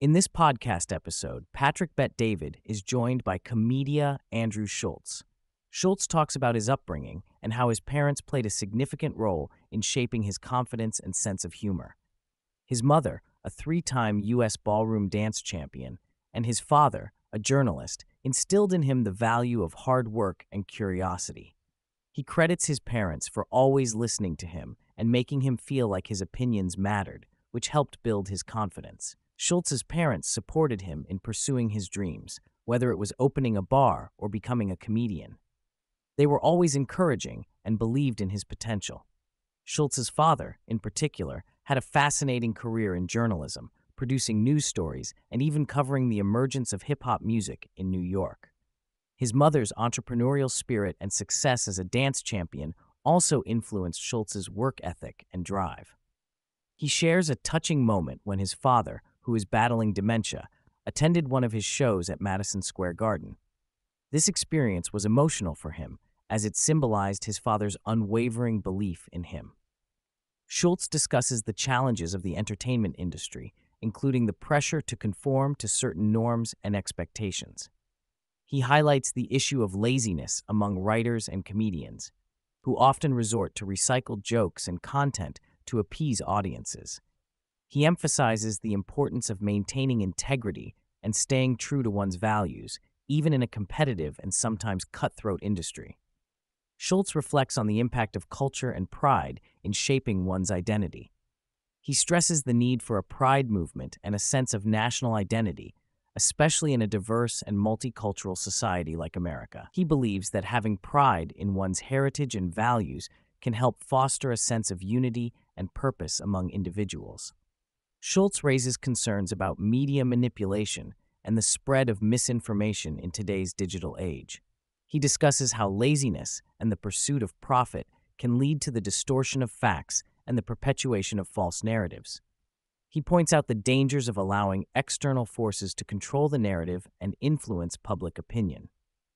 In this podcast episode, Patrick Bet David is joined by comedian Andrew Schulz. Schulz talks about his upbringing and how his parents played a significant role in shaping his confidence and sense of humor. His mother, a three-time U.S. ballroom dance champion, and his father, a journalist, instilled in him the value of hard work and curiosity. He credits his parents for always listening to him and making him feel like his opinions mattered, which helped build his confidence. Schulz's parents supported him in pursuing his dreams, whether it was opening a bar or becoming a comedian. They were always encouraging and believed in his potential. Schulz's father, in particular, had a fascinating career in journalism, producing news stories and even covering the emergence of hip-hop music in New York. His mother's entrepreneurial spirit and success as a dance champion also influenced Schulz's work ethic and drive. He shares a touching moment when his father, who is battling dementia, attended one of his shows at Madison Square Garden. This experience was emotional for him, as it symbolized his father's unwavering belief in him. Schulz discusses the challenges of the entertainment industry, including the pressure to conform to certain norms and expectations. He highlights the issue of laziness among writers and comedians, who often resort to recycled jokes and content to appease audiences. He emphasizes the importance of maintaining integrity and staying true to one's values, even in a competitive and sometimes cutthroat industry. Schulz reflects on the impact of culture and pride in shaping one's identity. He stresses the need for a pride movement and a sense of national identity, especially in a diverse and multicultural society like America. He believes that having pride in one's heritage and values can help foster a sense of unity and purpose among individuals. Schulz raises concerns about media manipulation and the spread of misinformation in today's digital age. He discusses how laziness and the pursuit of profit can lead to the distortion of facts and the perpetuation of false narratives. He points out the dangers of allowing external forces to control the narrative and influence public opinion.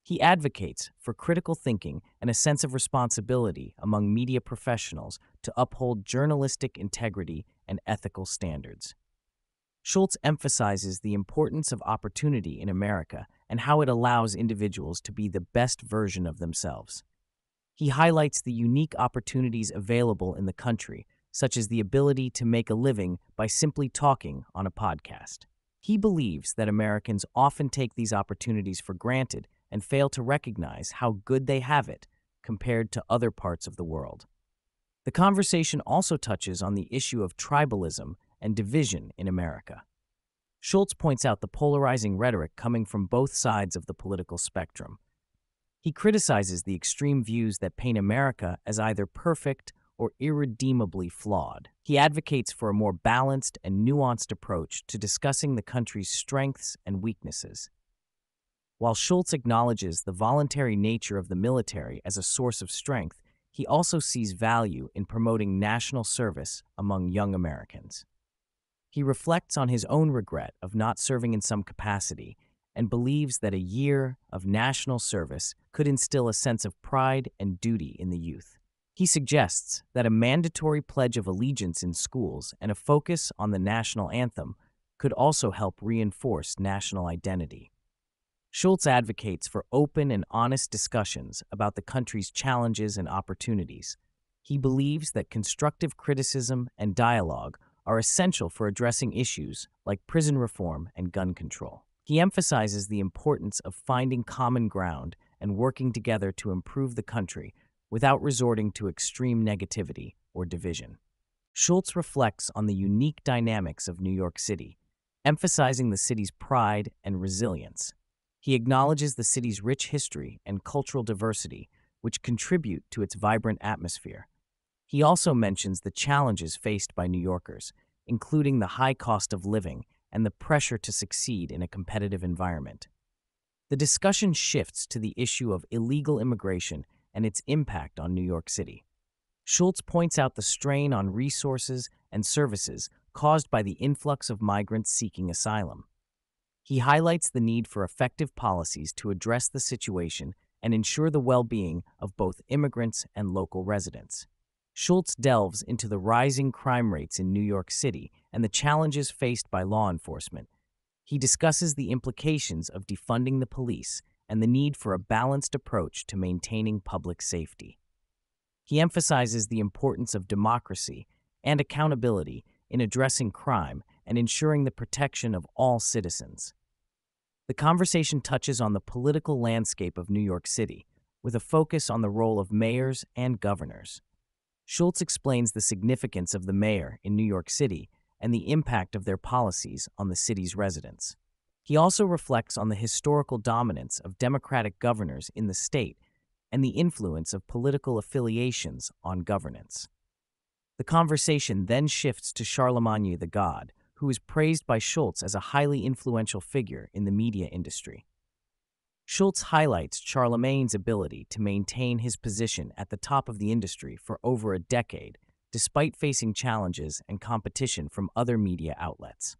He advocates for critical thinking and a sense of responsibility among media professionals to uphold journalistic integrity and ethical standards. Schulz emphasizes the importance of opportunity in America and how it allows individuals to be the best version of themselves. He highlights the unique opportunities available in the country, such as the ability to make a living by simply talking on a podcast. He believes that Americans often take these opportunities for granted and fail to recognize how good they have it compared to other parts of the world. The conversation also touches on the issue of tribalism and division in America. Schulz points out the polarizing rhetoric coming from both sides of the political spectrum. He criticizes the extreme views that paint America as either perfect or irredeemably flawed. He advocates for a more balanced and nuanced approach to discussing the country's strengths and weaknesses. While Schulz acknowledges the voluntary nature of the military as a source of strength, he also sees value in promoting national service among young Americans. He reflects on his own regret of not serving in some capacity and believes that a year of national service could instill a sense of pride and duty in the youth. He suggests that a mandatory pledge of allegiance in schools and a focus on the national anthem could also help reinforce national identity. Schulz advocates for open and honest discussions about the country's challenges and opportunities. He believes that constructive criticism and dialogue are essential for addressing issues like prison reform and gun control. He emphasizes the importance of finding common ground and working together to improve the country without resorting to extreme negativity or division. Schulz reflects on the unique dynamics of New York City, emphasizing the city's pride and resilience. He acknowledges the city's rich history and cultural diversity, which contribute to its vibrant atmosphere. He also mentions the challenges faced by New Yorkers, including the high cost of living and the pressure to succeed in a competitive environment. The discussion shifts to the issue of illegal immigration and its impact on New York City. Schulz points out the strain on resources and services caused by the influx of migrants seeking asylum. He highlights the need for effective policies to address the situation and ensure the well-being of both immigrants and local residents. Schulz delves into the rising crime rates in New York City and the challenges faced by law enforcement, He discusses the implications of defunding the police and the need for a balanced approach to maintaining public safety. He emphasizes the importance of democracy and accountability in addressing crime and ensuring the protection of all citizens. The conversation touches on the political landscape of New York City, with a focus on the role of mayors and governors. Schulz explains the significance of the mayor in New York City and the impact of their policies on the city's residents. He also reflects on the historical dominance of Democratic governors in the state and the influence of political affiliations on governance. The conversation then shifts to Charlamagne the God, who is praised by Schulz as a highly influential figure in the media industry. Schulz highlights Charlemagne's ability to maintain his position at the top of the industry for over a decade, despite facing challenges and competition from other media outlets.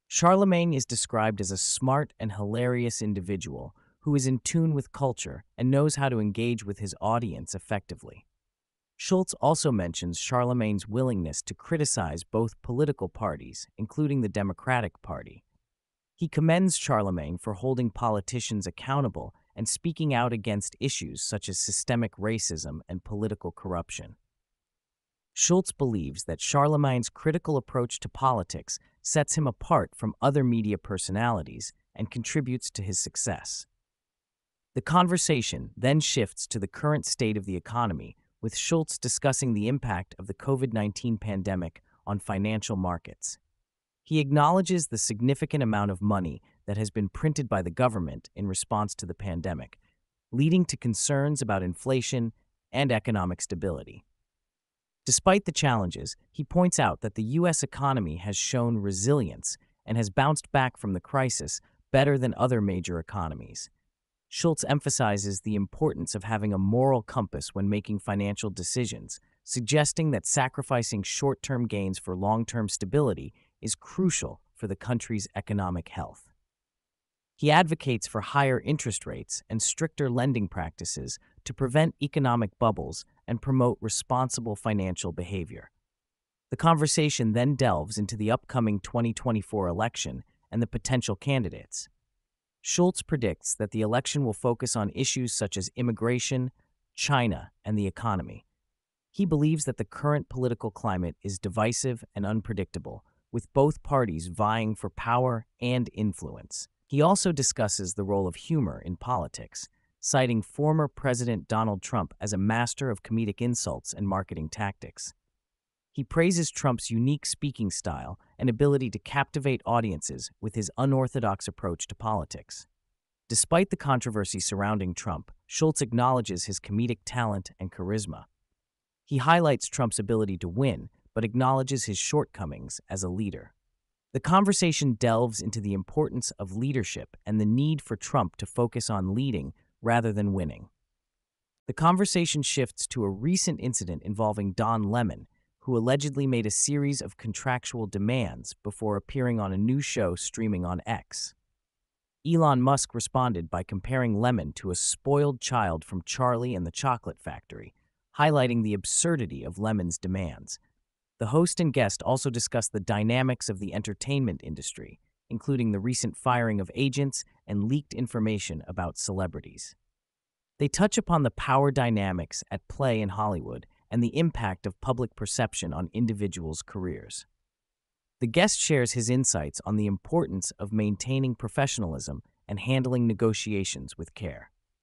Charlamagne is described as a smart and hilarious individual who is in tune with culture and knows how to engage with his audience effectively. Schulz also mentions Charlemagne's willingness to criticize both political parties, including the Democratic Party. He commends Charlamagne for holding politicians accountable and speaking out against issues such as systemic racism and political corruption. Schulz believes that Charlemagne's critical approach to politics sets him apart from other media personalities and contributes to his success. The conversation then shifts to the current state of the economy, with Schulz discussing the impact of the COVID-19 pandemic on financial markets. He acknowledges the significant amount of money that has been printed by the government in response to the pandemic, leading to concerns about inflation and economic stability. Despite the challenges, he points out that the U.S. economy has shown resilience and has bounced back from the crisis better than other major economies. Schulz emphasizes the importance of having a moral compass when making financial decisions, suggesting that sacrificing short-term gains for long-term stability is crucial for the country's economic health. He advocates for higher interest rates and stricter lending practices to prevent economic bubbles and promote responsible financial behavior. The conversation then delves into the upcoming 2024 election and the potential candidates. Schulz predicts that the election will focus on issues such as immigration, China, and the economy. He believes that the current political climate is divisive and unpredictable, with both parties vying for power and influence. He also discusses the role of humor in politics, citing former President Donald Trump as a master of comedic insults and marketing tactics. He praises Trump's unique speaking style and ability to captivate audiences with his unorthodox approach to politics. Despite the controversy surrounding Trump, Schulz acknowledges his comedic talent and charisma. He highlights Trump's ability to win, but acknowledges his shortcomings as a leader. The conversation delves into the importance of leadership and the need for Trump to focus on leading rather than winning. The conversation shifts to a recent incident involving Don Lemon, who allegedly made a series of contractual demands before appearing on a new show streaming on X. Elon Musk responded by comparing Lemon to a spoiled child from Charlie and the Chocolate Factory, highlighting the absurdity of Lemon's demands. The host and guest also discussed the dynamics of the entertainment industry, including the recent firing of agents and leaked information about celebrities. They touch upon the power dynamics at play in Hollywood and the impact of public perception on individuals' careers. The guest shares his insights on the importance of maintaining professionalism and handling negotiations with care.